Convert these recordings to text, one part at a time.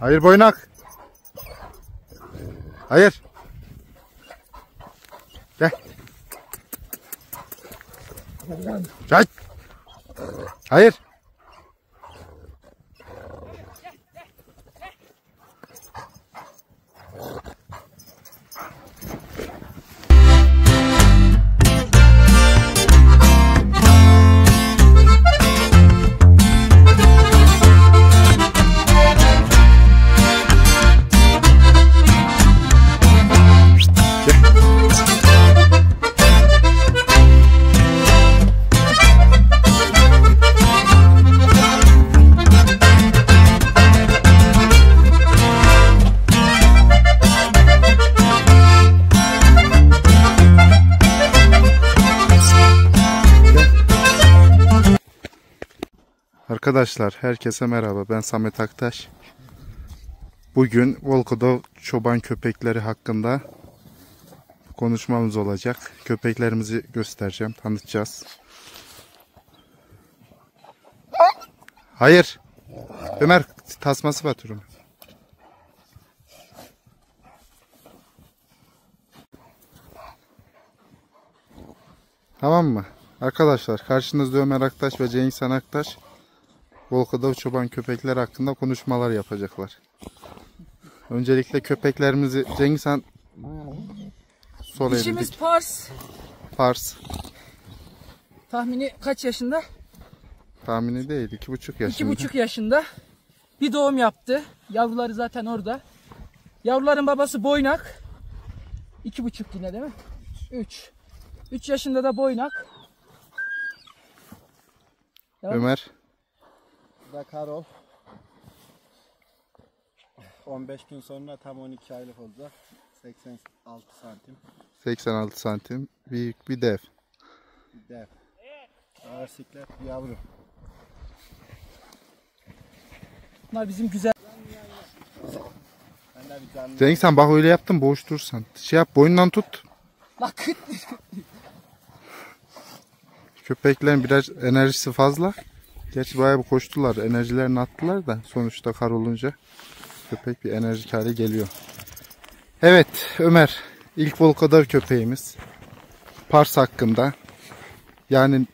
Hayır boynak. Hayır. Gel. Çay. Hayır. Arkadaşlar herkese merhaba, ben Samet Aktaş. Bugün Volkodov çoban köpekleri hakkında konuşmamız olacak. Köpeklerimizi göstereceğim, tanıtacağız. Hayır. Ömer tasması batırıyor. Tamam mı? Arkadaşlar karşınızda Ömer Aktaş ve Cengiz Aktaş. Volkodov çoban köpekler hakkında konuşmalar yapacaklar. Öncelikle köpeklerimizi Cengiz Han sol İşimiz Pars. Pars. Tahmini kaç yaşında? Tahmini değil, 2,5 yaşında. 2,5 yaşında. Bir doğum yaptı. Yavruları zaten orada. Yavruların babası Boynak. 2,5 yine değil mi? 3 yaşında da Boynak. Ömer. Karol 15 gün sonra tam 12 aylık olacak. 86 santim. 86 santim. Büyük bir dev. Bir dev. Ağır siklet yavru. Bunlar bizim güzel. Cengiz Han bak öyle yaptın, boş dursan. Şey yap, boynundan tut. Bakın. Köpeklerin biraz enerjisi fazla. Gerçi bayağı bir koştular, enerjilerini attılar da sonuçta kar olunca köpek bir enerjik hale geliyor. Evet Ömer, ilk Volkodov köpeğimiz Pars hakkında. Yani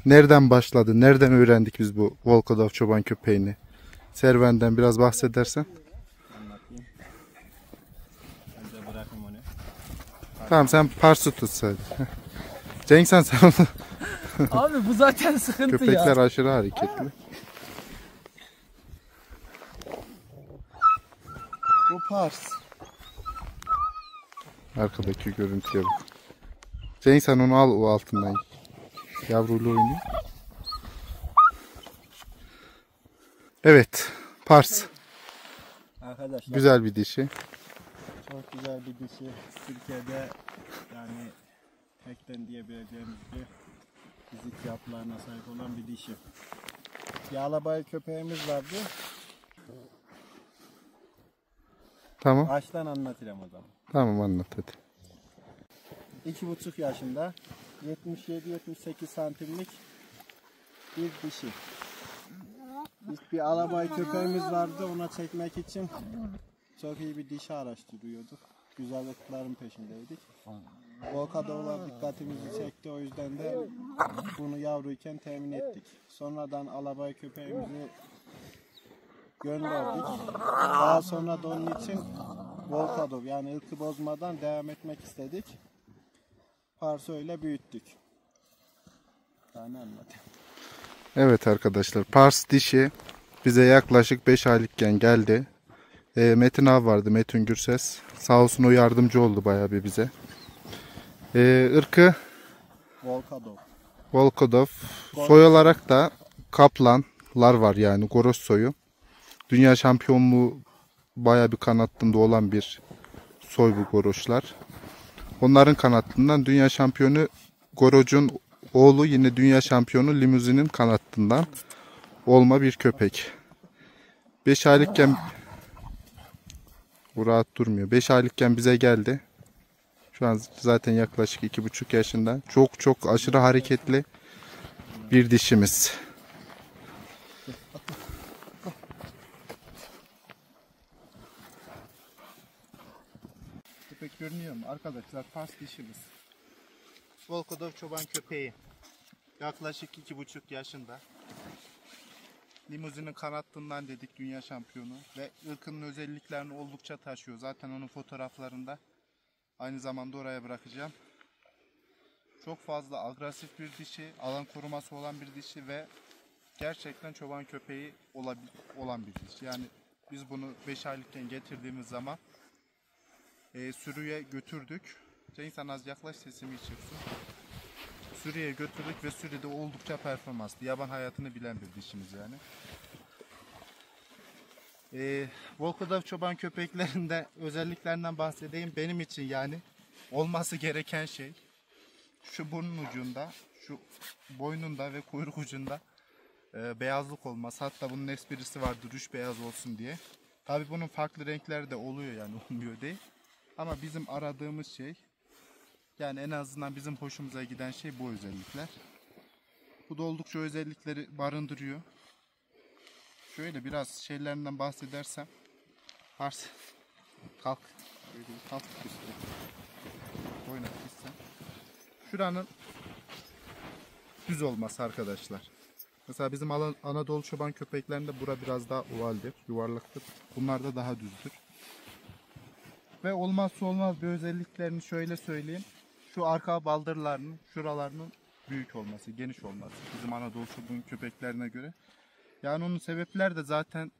nereden başladı, nereden öğrendik biz bu Volkodov çoban köpeğini? Serüvenden biraz bahsedersen. Anlatayım. Önce bırakayım onu. Tamam sen Pars'ı tut sadece. Cengiz Han sen onu... Abi bu zaten sıkıntı ya. Köpekler aşırı hareketli. Bu Pars. Arkadaki görüntüye bak. Cengiz Han onu al o altından. Yavruyla oynuyor. Evet. Pars. Arkadaşlar. Güzel bir dişi. Çok güzel bir dişi. Türkiye'de yani tekten diyebileceğimiz bir fizik yapılarına sahip olan bir dişi. Yağlabayı köpeğimiz vardı. Tamam. Baştan anlatacağım o zaman. Tamam anlat hadi. 2,5 yaşında 77-78 santimlik bir dişi. Biz bir alabay köpeğimiz vardı, ona çekmek için çok iyi bir dişi araştırıyorduk. Güzelliklerin peşindeydik. Volkodovlar dikkatimizi çekti, o yüzden de bunu yavruyken temin ettik. Sonradan alabay köpeğimizi gönderdik. Daha sonra da onun için Volkodov yani ırkı bozmadan devam etmek istedik. Pars'ı öyle büyüttük. Anlatayım. Evet arkadaşlar, Pars dişi bize yaklaşık 5 aylıkken geldi. Metin abi vardı, Metin Gürses. Sağ olsun o yardımcı oldu bayağı bir bize. Irkı Volkodov. Soy olarak da Kaplanlar var yani, Goros soyu. Dünya şampiyonluğu baya bir kanatlında olan bir soy bu goroşlar. Onların kanatlından dünya şampiyonu Goroc'un oğlu yine dünya şampiyonu Limuzin'in kanatlından olma bir köpek. 5 aylıkken bu rahat durmuyor. 5 aylıkken bize geldi. Şu an zaten yaklaşık 2,5 yaşında. Çok aşırı hareketli bir dişimiz. Köpek görünüyor mu? Arkadaşlar Fars dişimiz. Volkodov çoban köpeği. Yaklaşık 2,5 yaşında. Limuzinin kanatlığından dedik dünya şampiyonu. Ve ırkının özelliklerini oldukça taşıyor. Zaten onun fotoğraflarında aynı zamanda oraya bırakacağım. Çok fazla agresif bir dişi, alan koruması olan bir dişi ve gerçekten çoban köpeği olan bir dişi. Yani biz bunu 5 aylıkken getirdiğimiz zaman sürüye götürdük. Cengiz az yaklaş, sesimi çıksın. Sürüye götürdük ve sürüde oldukça performanslı. Yaban hayatını bilen bir dişimiz yani. Volkodov çoban köpeklerinde özelliklerinden bahsedeyim. Benim için yani olması gereken şey şu burnun ucunda, şu boynunda ve kuyruk ucunda beyazlık olması. Hatta bunun esprisi vardır, rüş beyaz olsun diye. Tabi bunun farklı renkleri de oluyor yani, olmuyor değil. Ama bizim aradığımız şey, yani en azından bizim hoşumuza giden şey bu özellikler. Bu da oldukça özellikleri barındırıyor. Şöyle biraz şeylerinden bahsedersem. Fars, kalk. Böyle bir kalk üstüne. Oynat gitsen. Şuranın düz olması arkadaşlar. Mesela bizim Anadolu çoban köpeklerinde bura biraz daha ovaldir, yuvarlaktır. Bunlar da daha düzdür. Ve olmazsa olmaz bir özelliklerini şöyle söyleyeyim. Şu arka baldırlarının, şuralarının büyük olması, geniş olması. Bizim Anadolu çoban köpeklerine göre. Yani onun sebepleri de zaten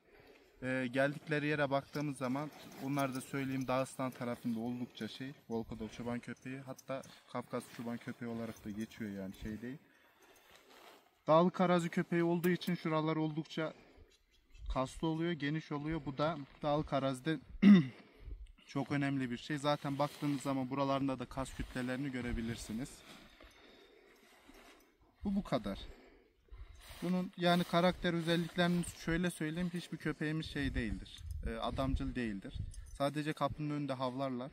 geldikleri yere baktığımız zaman, onlar da söyleyeyim, Dağıstan tarafında oldukça Volkodov çoban köpeği, hatta Kafkas çoban köpeği olarak da geçiyor yani, şey değil. Dağlık arazi köpeği olduğu için şuralar oldukça kaslı oluyor, geniş oluyor. Bu da dağlık arazide çok önemli bir şey. Zaten baktığınız zaman buralarında da kas kütlelerini görebilirsiniz. Bu kadar. Bunun yani karakter özelliklerini şöyle söyleyeyim, hiçbir köpeğimiz şey değildir. Adamcıl değildir. Sadece kapının önünde havlarlar.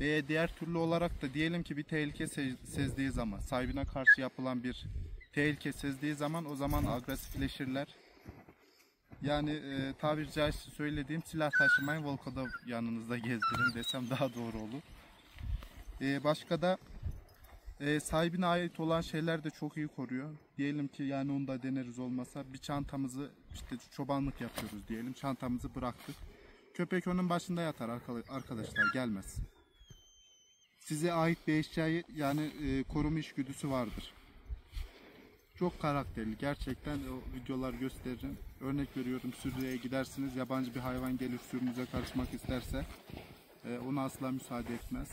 Ve diğer türlü olarak da diyelim ki bir tehlike sezdiği zaman, sahibine karşı yapılan bir tehlike sezdiği zaman, o zaman agresifleşirler. Yani tabiri caizse söylediğim, silah taşımayın, Volkodov yanınızda gezdirin desem daha doğru olur. Başka da sahibine ait olan şeyler de çok iyi koruyor. Diyelim ki yani onu da deneriz olmasa, bir çantamızı, işte çobanlık yapıyoruz diyelim, çantamızı bıraktık. Köpek onun başında yatar arkadaşlar, gelmez. Size ait bir eşyayı yani koruma içgüdüsü vardır. Çok karakterli gerçekten, o videolar gösteririm. Örnek veriyorum, sürüye gidersiniz, yabancı bir hayvan gelir sürünüze karışmak isterse ona asla müsaade etmez.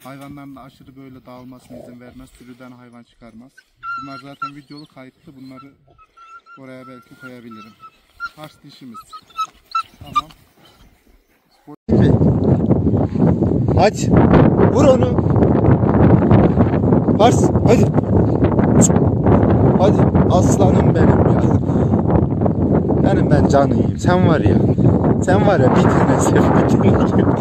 Hayvanların da aşırı böyle dağılmasına izin vermez, sürüden hayvan çıkarmaz. Bunlar zaten videolu kayıtlı, bunları oraya belki koyabilirim. Fars dişimiz. Tamam. Aç. Vur onu. Fars. Hadi. Hadi. Aslanım benim ya. Ben canıyım. Sen var ya. Sen var ya, bir tane sev, bir tane.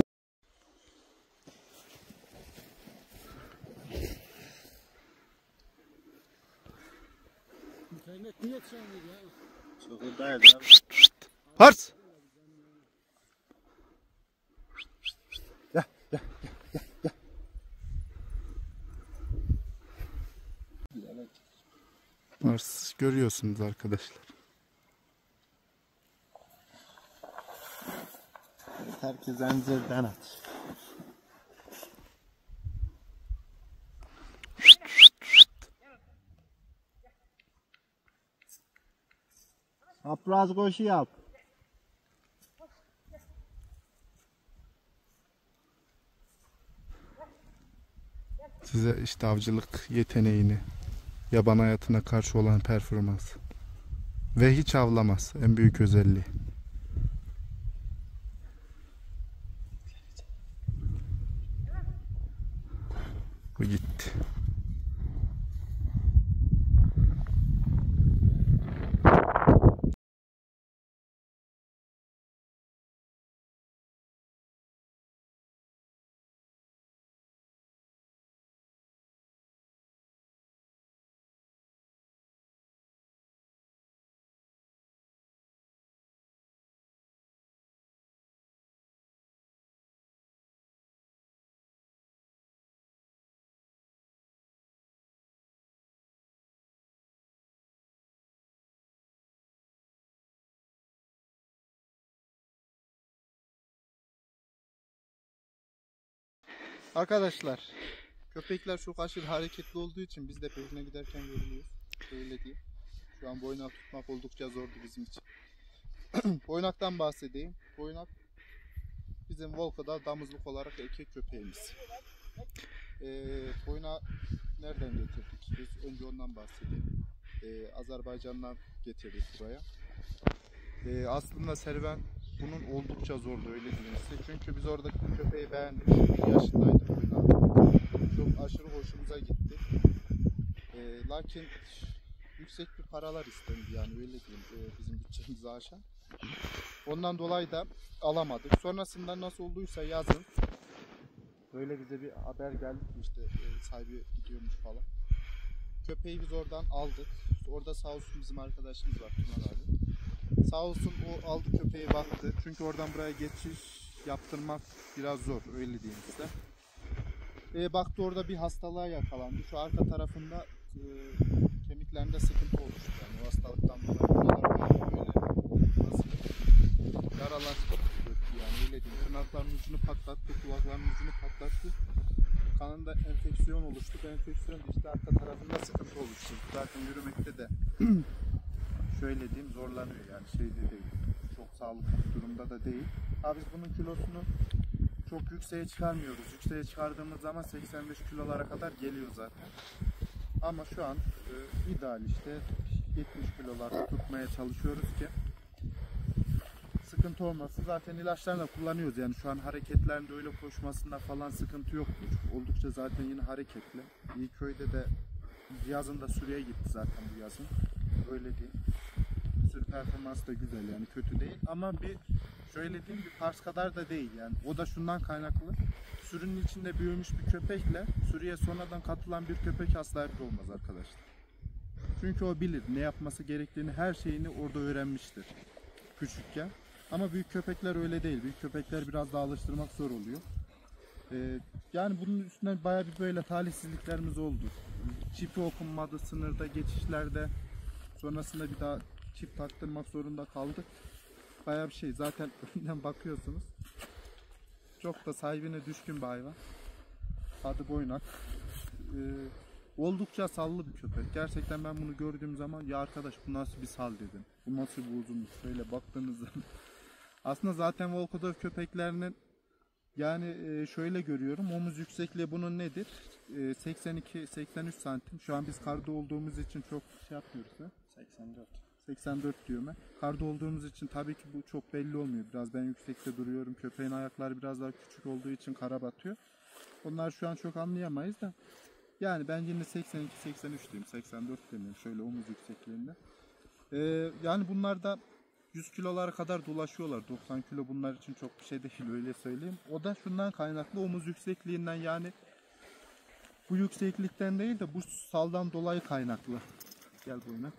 Fars. Fars görüyorsunuz arkadaşlar. Herkes zincirden aç. Apraz koşu yap. Size işte avcılık yeteneğini, yaban hayatına karşı olan performans ve hiç avlamaz, en büyük özelliği. Bu gitti. Arkadaşlar, köpekler çok aşırı hareketli olduğu için biz de peşine giderken yoruluyoruz. Öyle değil. Şu an boynak tutmak oldukça zordu bizim için. Boynaktan bahsedeyim. Boynak bizim Volko'da damızlık olarak erkek köpeğimiz. Boynağı nereden getirdik? Biz önce ondan bahsedeyim. Azerbaycan'dan getirdik buraya. Aslında serüven bunun oldukça zordu, öyle diyeyim size. Çünkü biz oradaki köpeği beğendik. 1 yaşındaydı boynağı. Çok aşırı hoşumuza gitti. Lakin yüksek bir paralar istendi, yani öyle diyeyim, bizim bütçemizi aşan. Ondan dolayı da alamadık. Sonrasında nasıl olduysa yazın böyle bize bir haber geldi ki işte sahibi gidiyormuş falan. Köpeği biz oradan aldık. Orada sağ olsun bizim arkadaşımız var, Tuna abi. Sağ olsun o aldı köpeği, baktı. Çünkü oradan buraya geçiş yaptırmak biraz zor, öyle diyeyim size. Baktı orada bir hastalığa yakalandı. Şu arka tarafında kemiklerinde sıkıntı oluştu. Yani o hastalıktan dolayı böyle nasıl yaralar döktü, yani öyle diyeyim. Tırnaklarının ucunu patlattı, kulaklarının ucunu patlattı. Kanında enfeksiyon oluştu. Bu enfeksiyon işte arka tarafında sıkıntı oluştu. Zaten yürümekte de şöyle diyeyim zorlanıyor, yani şeyde değil. Çok sağlıklı bir durumda da değil. Biz bunun kilosunu çok yükseğe çıkarmıyoruz. Yükseğe çıkardığımız zaman 85 kilolara kadar geliyor zaten. Ama şu an ideal işte 70 kilolarda tutmaya çalışıyoruz ki sıkıntı olmasın. Zaten ilaçlarını da kullanıyoruz. Yani şu an hareketlerinde öyle koşmasında falan sıkıntı yoktur. Oldukça zaten yine hareketli. İyi köyde de yazın da sürüye gitti zaten bu yazın. Öyle değil. Sürü performansı da güzel, yani kötü değil. Ama bir şöyle diyeyim, bir Pars kadar da değil yani. O da şundan kaynaklı. Sürünün içinde büyümüş bir köpekle sürüye sonradan katılan bir köpek asla bir olmaz arkadaşlar. Çünkü o bilir ne yapması gerektiğini, her şeyini orada öğrenmiştir küçükken. Ama büyük köpekler öyle değil. Büyük köpekler biraz daha alıştırmak zor oluyor. Yani bunun üstüne bayağı bir böyle talihsizliklerimiz oldu. Çipi okunmadı sınırda, geçişlerde. Sonrasında bir daha çip taktırmak zorunda kaldık. Bayağı bir şey. Zaten önden bakıyorsunuz. Çok da sahibine düşkün bir hayvan. Adı Boynak. Oldukça sallı bir köpek. Gerçekten ben bunu gördüğüm zaman ya arkadaş bu nasıl bir sal dedim. Bu nasıl bir uzunluk. Şöyle baktığınız zaman. Aslında zaten Volkodov köpeklerinin yani şöyle görüyorum. Omuz yüksekliği bunun nedir? 82-83 santim. Şu an biz karda olduğumuz için çok şey yapmıyoruz. He? 84. 84 diyorum ben. Karda olduğumuz için tabii ki bu çok belli olmuyor. Biraz ben yüksekte duruyorum. Köpeğin ayakları biraz daha küçük olduğu için kara batıyor. Onlar şu an çok anlayamayız da. Yani ben yine 82-83 diyeyim. 84 demeyeyim. Şöyle omuz yüksekliğinde. Yani bunlar da 100 kilolara kadar dolaşıyorlar. 90 kilo bunlar için çok bir şey değil, öyle söyleyeyim. O da şundan kaynaklı, omuz yüksekliğinden, yani bu yükseklikten değil de bu saldan dolayı kaynaklı. Gel boyuna.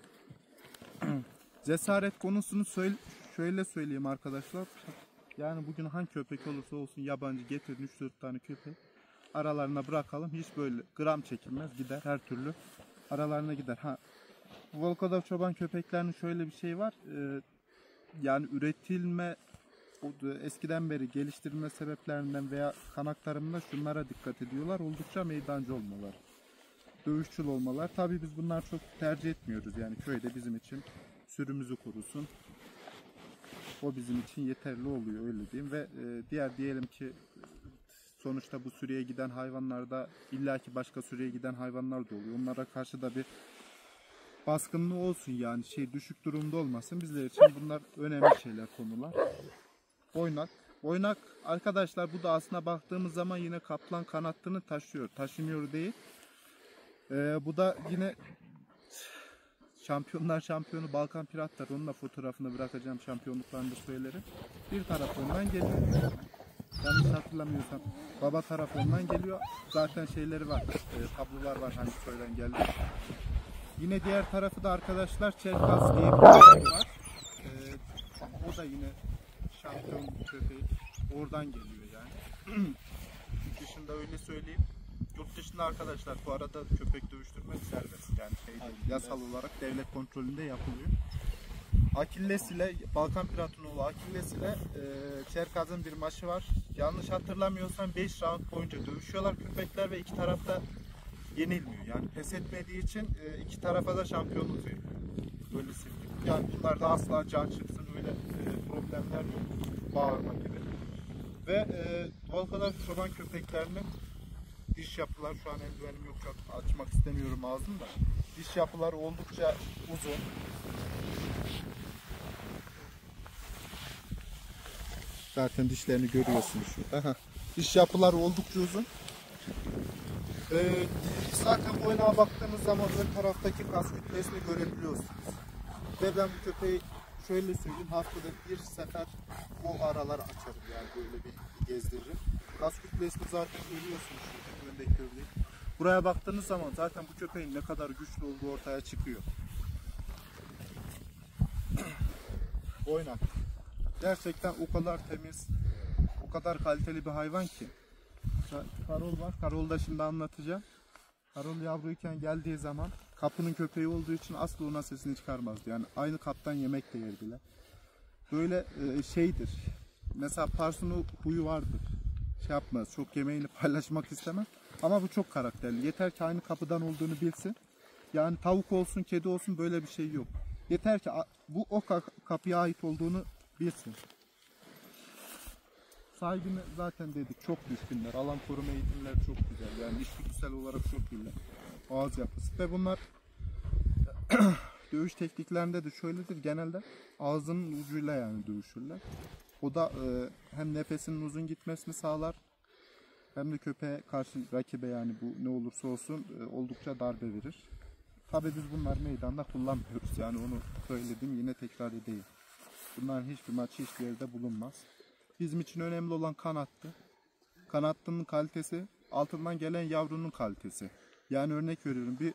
Cesaret konusunu şöyle söyleyeyim arkadaşlar. Yani bugün hangi köpek olursa olsun yabancı getirin 3-4 tane köpek. Aralarına bırakalım. Hiç böyle gram çekilmez. Gider her türlü. Aralarına gider. Volkodov çoban köpeklerinin şöyle bir şey var. Yani üretilme, eskiden beri geliştirilme sebeplerinden veya kan aktarımında şunlara dikkat ediyorlar. Oldukça meydancı olmalar. Dövüşçül olmalar. Tabii biz bunlar çok tercih etmiyoruz. Yani köyde bizim için sürümüzü korusun. O bizim için yeterli oluyor, öyle diyeyim. Ve diğer diyelim ki sonuçta bu sürüye giden hayvanlarda illaki başka sürüye giden hayvanlar da oluyor. Onlara karşı da bir baskınlığı olsun, yani düşük durumda olmasın. Bizler için bunlar önemli şeyler, konular. Boynak. Boynak arkadaşlar, bu da aslında baktığımız zaman yine kaplan kanattını taşıyor. Taşımıyor değil. Bu da yine şampiyonlar şampiyonu Balkan Piratlar. Onun da fotoğrafını bırakacağım, şampiyonluklarını da söylerim. Bir taraf ondan geliyor. Yanlış hatırlamıyorsam baba taraf ondan geliyor. Zaten şeyleri var, tablolar var hani söylen geldi. Yine diğer tarafı da arkadaşlar Çerkaz diye bir köpek var. O da yine şampiyon köpeği. Oradan geliyor yani. Yurt dışında öyle söyleyeyim. Yurt dışında arkadaşlar bu arada köpek dövüştürmek serbest. Yani yasal olarak devlet kontrolünde yapılıyor. Akilles ile Balkan Piratonoğlu Akilles ile Çerkaz'ın bir maçı var. Yanlış hatırlamıyorsam 5 round boyunca dövüşüyorlar köpekler ve iki tarafta yenilmiyor. Yani pes etmediği için iki tarafa da şampiyonluk veriyor. Böyle söyleyeyim. Yani bunlarda asla can çıksın öyle problemler yok. Bağırma gibi. Ve Volka'da çoban köpeklerinin diş yapılar, şu an eldivenim yok, çok açmak istemiyorum ağzını da. Diş yapıları oldukça uzun. Zaten dişlerini görüyorsunuz şurada. Diş yapıları oldukça uzun. Zaten boyuna baktığınız zaman ön taraftaki kas kütlesini görebiliyorsunuz. Ve ben bu köpeği şöyle söyleyeyim, haftada bir sefer bu aralar açarım, yani böyle bir gezdiririm. Kas kütlesini zaten görüyorsunuz şurada, öndeki örneği. Buraya baktığınız zaman zaten bu köpeğin ne kadar güçlü olduğu ortaya çıkıyor. Oynak. Gerçekten o kadar temiz, o kadar kaliteli bir hayvan ki. Karol var. Karol'u da şimdi anlatacağım. Karol yavruyken geldiği zaman kapının köpeği olduğu için asla ona sesini çıkarmazdı. Yani aynı kaptan yemek de yerdiler. Böyle şeydir. Mesela Parsun'un huyu vardır. Şey yapmaz. Çok yemeğini paylaşmak istemez. Ama bu çok karakterli. Yeter ki aynı kapıdan olduğunu bilsin. Yani tavuk olsun, kedi olsun, böyle bir şey yok. Yeter ki bu o kapıya ait olduğunu bilsin. Sahibine zaten dedik, çok düşkünler. Alan koruma eğitimleri çok güzel. Yani içgüdüsel olarak çok iyiler. Ağız yapısı. Ve bunlar dövüş tekniklerinde de şöyledir. Genelde ağzının ucuyla yani dövüşürler. O da hem nefesinin uzun gitmesini sağlar, hem de köpeğe karşı, rakibe yani bu ne olursa olsun oldukça darbe verir. Tabii biz bunları meydanda kullanmıyoruz. Yani onu söyledim, yine tekrar edeyim. Bunların hiçbir maçı hiçbir yerde bulunmaz. Bizim için önemli olan kanattı. Kanattının kalitesi, altından gelen yavrunun kalitesi. Yani örnek veriyorum, bir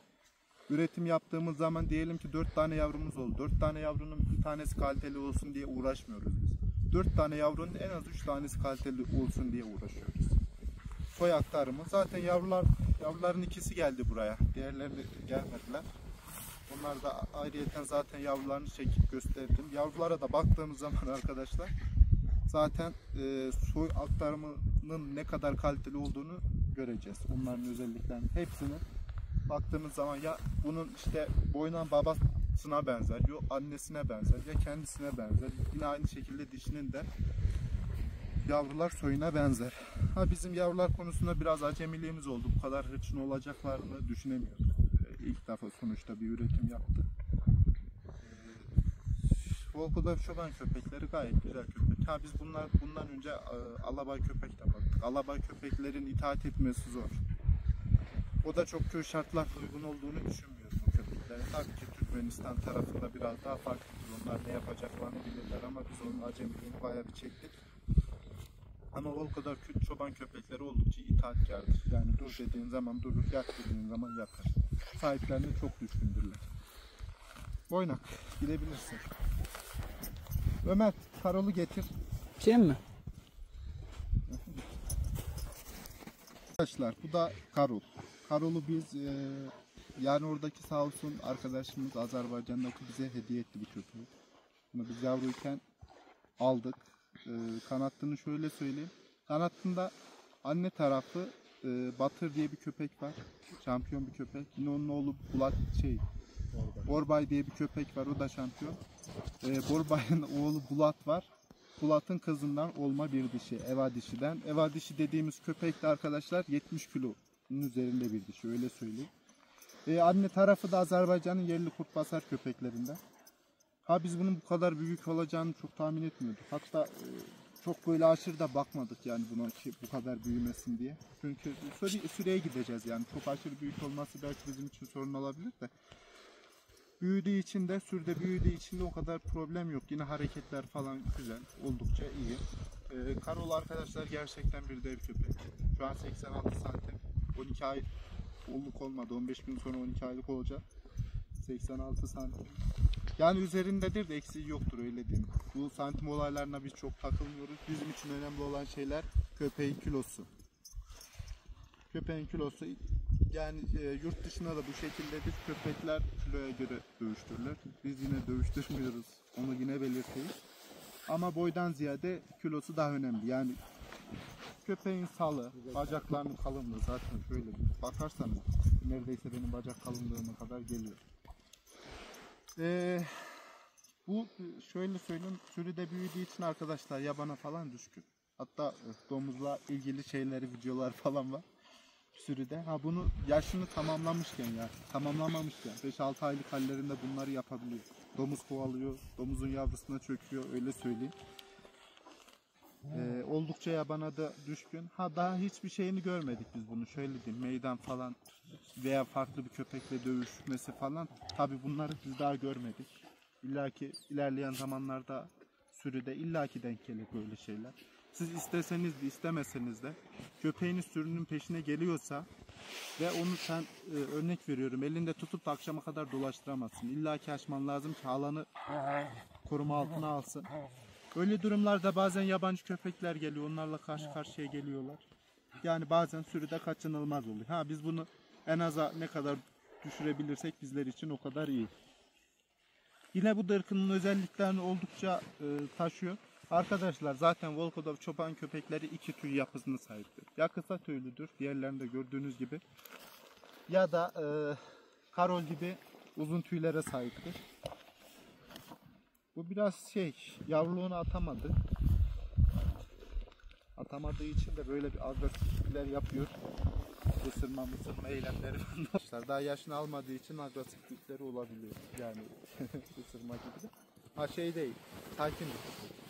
üretim yaptığımız zaman diyelim ki 4 tane yavrumuz oldu. 4 tane yavrunun bir tanesi kaliteli olsun diye uğraşmıyoruz biz. 4 tane yavrunun en az 3 tanesi kaliteli olsun diye uğraşıyoruz. Soy aktarımı. Zaten yavruların ikisi geldi buraya. Diğerleri gelmediler. Onlar da ayrıyeten zaten yavrularını çekip gösterdim. Yavrulara da baktığımız zaman arkadaşlar zaten soy aktarımının ne kadar kaliteli olduğunu göreceğiz. Onların özelliklerinin hepsini baktığımız zaman ya bunun işte boynan babasına benzer, ya annesine benzer, ya kendisine benzer. Yine aynı şekilde dişinin de yavrular soyuna benzer. Bizim yavrular konusunda biraz acemiliğimiz oldu. Bu kadar hırçın olacaklarını düşünemiyorduk. İlk defa sonuçta bir üretim yaptık. Volko'da çoban köpekleri gayet güzel köpek. Biz bundan önce alabay köpek de baktık. Alabay köpeklerin itaat etmesi zor. O da çok köy şartlar uygun olduğunu düşünmüyorum bu köpeklerin. Tabii ki Türkmenistan tarafında biraz daha farklıdır. Onlar ne yapacaklarını bilirler ama biz onun acemiliğini bayağı bir çektik. Ama Volko'da çoban köpekleri oldukça itaatkardır. Yani dur dediğin zaman durur, yat dediğin zaman yatar. Sahiplerine çok düşkündürler. Boynak, gidebilirsin. Ömer, Karol'u getir. Şey mi? Arkadaşlar, bu da Karol. Karol'u biz yani oradaki sağ olsun arkadaşımız Azerbaycan'daki bize hediye etti bu köpeği. Bunu biz yavruyken aldık. Kanattığını şöyle söyleyeyim. Kanattında anne tarafı Batır diye bir köpek var. Şampiyon bir köpek. Yine onun oğlu Borbay diye bir köpek var. O da şampiyon. Borbay'ın oğlu Bulat var. Bulat'ın kızından olma bir dişi. Eva dişiden. Eva dişi dediğimiz köpek de arkadaşlar 70 kilonun üzerinde bir dişi. Öyle söyleyeyim. Anne tarafı da Azerbaycan'ın yerli kurtbasar köpeklerinden. Biz bunun bu kadar büyük olacağını çok tahmin etmiyorduk. Hatta çok böyle aşırı da bakmadık yani buna ki bu kadar büyümesin diye. Çünkü süreye gideceğiz yani. Çok aşırı büyük olması belki bizim için sorun olabilir de. Büyüdüğü için de, sürüde büyüdüğü için de o kadar problem yok. Yine hareketler falan güzel, oldukça iyi. Karol arkadaşlar gerçekten bir dev köpek. Şu an 86 santim. 12 ay olduk olmadı. 15 gün sonra 12 aylık olacak. 86 santim. Yani üzerindedir de eksiği yoktur öyle diyeyim. Bu santim olaylarına biz çok takılmıyoruz. Bizim için önemli olan şeyler köpeğin kilosu. Köpeğin kilosu yani yurt dışında da bu şekildedir. Köpekler kiloya göre dövüştürürler. Biz yine dövüştürmüyoruz. Onu yine belirteyim. Ama boydan ziyade kilosu daha önemli. Yani köpeğin salı, bacaklarının kalınlığı zaten şöyle bir bakarsanız neredeyse benim bacak kalınlığıma kadar geliyor. Bu şöyle söyleyeyim, sürüde büyüdüğü için arkadaşlar yabana falan düşkün. Hatta domuzla ilgili şeyleri, videolar falan var sürüde. Ha bunu yaşını tamamlamışken ya, tamamlamamışken 5-6 aylık hallerinde bunları yapabiliyor. Domuz kovalıyor, domuzun yavrusuna çöküyor öyle söyleyeyim. Oldukça yabana da düşkün. Ha daha hiçbir şeyini görmedik biz bunu şöyle diyeyim, meydan falan veya farklı bir köpekle dövüşmesi falan. Tabi bunları biz daha görmedik. İlla ki ilerleyen zamanlarda sürüde illaki denk gelir böyle şeyler. Siz isteseniz de istemeseniz de köpeğiniz sürünün peşine geliyorsa ve onu sen örnek veriyorum elinde tutup da akşama kadar dolaştıramazsın. İlla ki açman lazım ki alanı koruma altına alsın. Öyle durumlarda bazen yabancı köpekler geliyor, onlarla karşı karşıya geliyorlar. Yani bazen sürüde kaçınılmaz oluyor. Ha biz bunu en aza ne kadar düşürebilirsek bizler için o kadar iyi. Yine bu ırkının özelliklerini oldukça taşıyor. Arkadaşlar zaten Volkodov çoban köpekleri iki tüy yapısına sahiptir. Ya kısa tüylüdür, diğerlerinde gördüğünüz gibi. Ya da Karol gibi uzun tüylere sahiptir. Bu biraz yavruluğunu atamadı. Atamadığı için de böyle bir agresiflikler yapıyor. Isırma eylemleri bunlar. Daha yaşını almadığı için agresiflikleri olabiliyor. Yani ısırma gibi de. Ha değil, sakin bir köpek.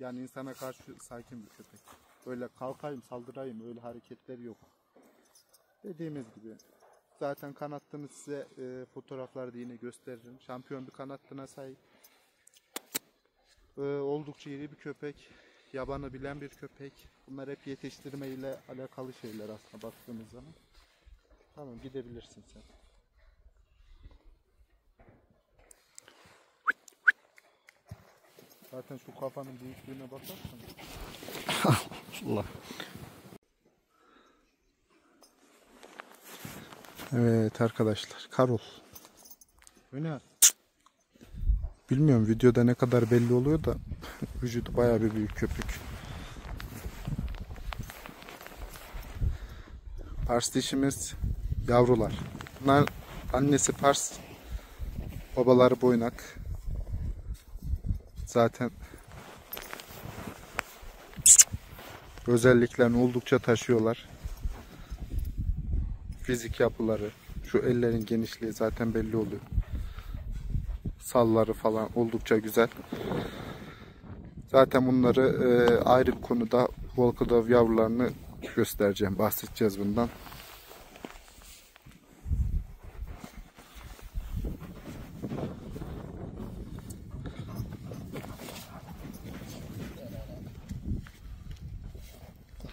Yani insana karşı sakin bir köpek. Böyle kalkayım, saldırayım öyle hareketler yok. Dediğimiz gibi. Zaten kanattığını size fotoğraflarda yine gösteririm. Şampiyon bir kanattığına sahip. Oldukça iri bir köpek. Yabanı bilen bir köpek. Bunlar hep yetiştirme ile alakalı şeyler aslında baktığınız zaman. Tamam gidebilirsin sen. Zaten şu kafanın büyüklüğüne bakarsan. Allah. Evet arkadaşlar, Karol. Öner. Bilmiyorum videoda ne kadar belli oluyor da vücudu bayağı bir büyük köpek. Pars dişimiz yavrular. Bunlar annesi Pars, babaları boynak. Zaten özelliklerini oldukça taşıyorlar. Fizik yapıları, şu ellerin genişliği zaten belli oluyor. Salları falan oldukça güzel. Zaten bunları ayrı bir konuda Volkodov yavrularını göstereceğim, bahsedeceğiz bundan.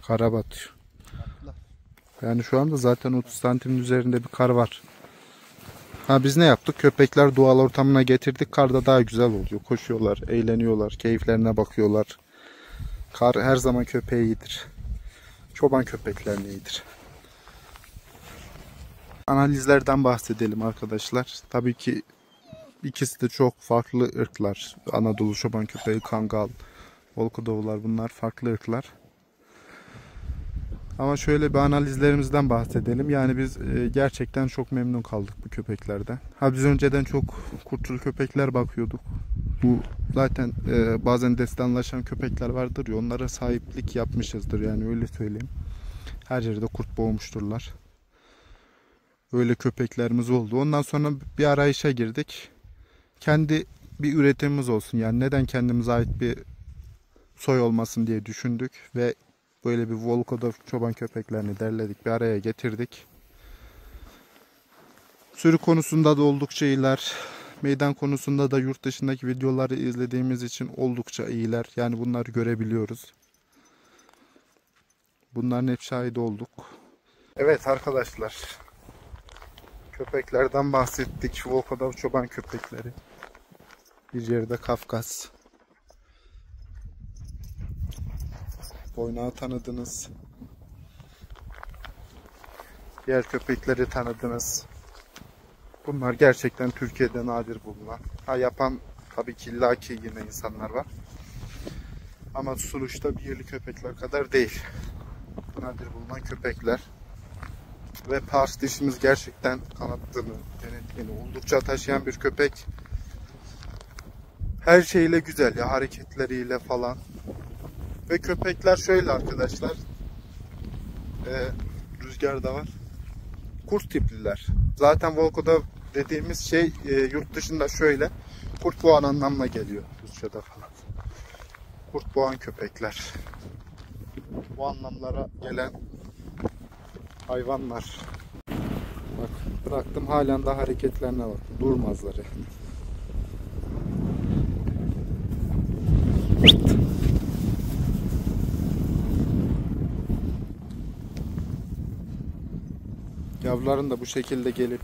Kara batıyor. Yani şu anda zaten 30 santimin üzerinde bir kar var. Ha biz ne yaptık? Köpekler doğal ortamına getirdik. Karda daha güzel oluyor. Koşuyorlar, eğleniyorlar, keyiflerine bakıyorlar. Kar her zaman köpeğe iyidir. Çoban köpeklerine iyidir. Analizlerden bahsedelim arkadaşlar. Tabii ki ikisi de çok farklı ırklar. Anadolu çoban köpeği, Kangal, Volkodovlar bunlar farklı ırklar. Ama şöyle bir analizlerimizden bahsedelim. Yani biz gerçekten çok memnun kaldık bu köpeklerden. Ha biz önceden çok kurtçul köpekler bakıyorduk. Bu zaten bazen destanlaşan köpekler vardır ya, onlara sahiplik yapmışızdır yani öyle söyleyeyim. Her yerde kurt boğmuşturlar. Öyle köpeklerimiz oldu. Ondan sonra bir arayışa girdik. Kendi bir üretimimiz olsun. Yani neden kendimize ait bir soy olmasın diye düşündük ve böyle bir Volko'da çoban köpeklerini derledik, bir araya getirdik. Sürü konusunda da oldukça iyiler. Meydan konusunda da yurt dışındaki videoları izlediğimiz için oldukça iyiler. Yani bunları görebiliyoruz. Bunların hep şahit olduk. Evet arkadaşlar. Köpeklerden bahsettik. Volko'da çoban köpekleri. Bir yerde Kafkas. Boynağı tanıdınız. Diğer köpekleri tanıdınız. Bunlar gerçekten Türkiye'de nadir bulunan. Yapan tabii ki illaki yine insanlar var. Ama Suruç'ta bir yerli köpekler kadar değil. Nadir bulunan köpekler. Ve Pars dişimiz gerçekten kanatını, denetini oldukça taşıyan bir köpek. Her şeyle güzel ya, hareketleriyle falan. Ve köpekler şöyle arkadaşlar. Rüzgar da var. Kurt tipliler. Zaten Volko'da dediğimiz şey yurt dışında şöyle. Kurt boğan anlamına geliyor Rusça'da falan. Kurt boğan köpekler. Bu anlamlara gelen hayvanlar. Bak bıraktım, halen daha hareketlerine bak. Durmazlar yani. Yavruların da bu şekilde gelip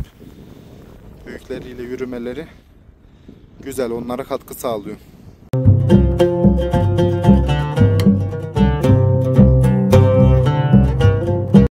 büyükleriyle yürümeleri güzel, onlara katkı sağlıyor.